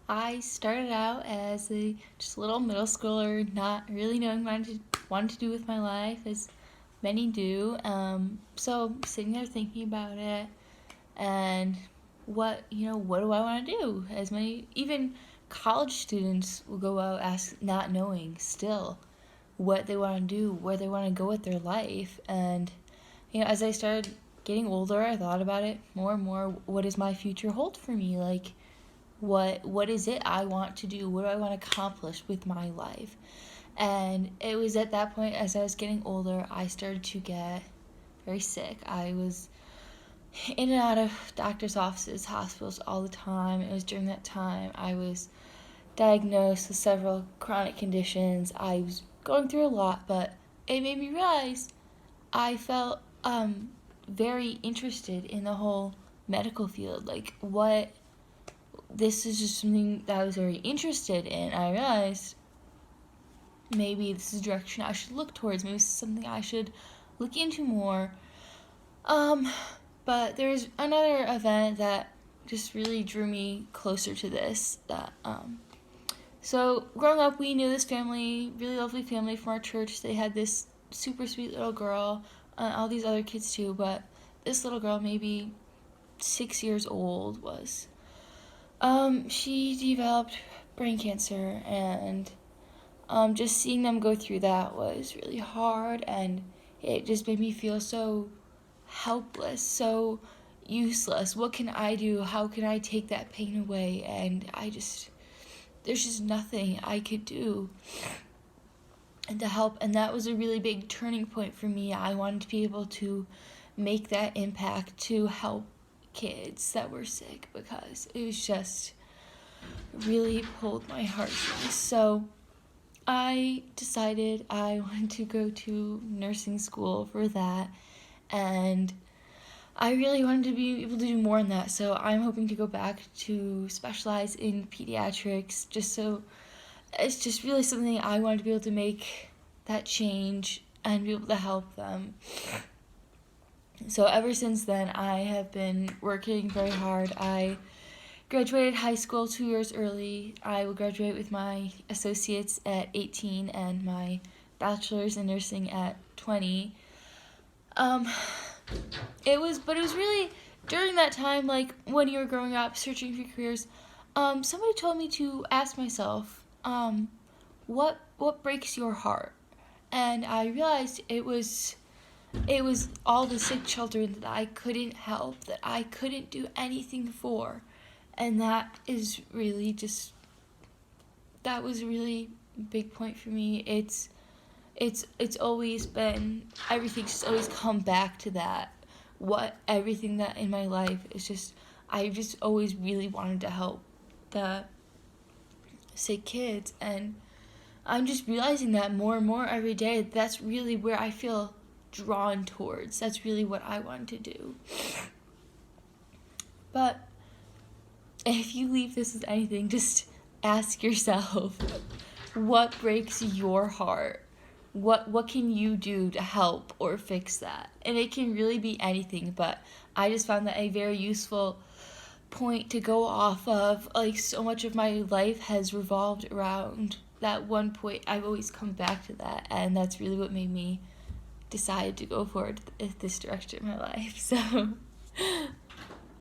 I started out as a just a little middle schooler, not really knowing what I wanted to do with my life, as many do. So sitting there thinking about it, and what do I want to do? As many even college students will go out not knowing still what they want to do, where they want to go with their life, and as I started getting older, I thought about it more and more. What does my future hold for me? Like, what is it I want to do? What do I want to accomplish with my life? And it was at that point, as I was getting older, I started to get very sick. I was in and out of doctor's offices, hospitals all the time. It was during that time I was diagnosed with several chronic conditions. I was going through a lot, but it made me realize I felt very interested in the whole medical field. Like, what this is just something that I was very interested in. I realized maybe this is a direction I should look towards. Maybe this is something I should look into more. But there's another event that just really drew me closer to this. So growing up, we knew this family, really lovely family from our church. They had this super sweet little girl, all these other kids too, but this little girl, maybe 6 years old, she developed brain cancer, and just seeing them go through that was really hard, and it just made me feel so helpless, so useless. What can I do? How can I take that pain away? And there's just nothing I could do and to help. And that was a really big turning point for me. I wanted to be able to make that impact to help kids that were sick, because it was just really pulled my heartstrings. So I decided I wanted to go to nursing school for that, and I really wanted to be able to do more in that. So I'm hoping to go back to specialize in pediatrics, just so it's just really something I wanted to be able to make that change and be able to help them. So ever since then, I have been working very hard. I graduated high school 2 years early. I will graduate with my associates at 18 and my bachelor's in nursing at 20. It was really during that time, like when you were growing up, searching for careers, somebody told me to ask myself, what breaks your heart? And I realized it was all the sick children that I couldn't help, that I couldn't do anything for. And that was a really big point for me. It's always been, everything's just always come back to that. Everything that in my life is just, I just always really wanted to help the sick kids. And I'm just realizing that more and more every day. That's really where I feel drawn towards. That's really what I want to do. But if you leave this with anything, just ask yourself, what breaks your heart? What can you do to help or fix that? And it can really be anything, but I just found that a very useful point to go off of. Like, so much of my life has revolved around that one point. I've always come back to that, and that's really what made me decide to go forward in this direction in my life. So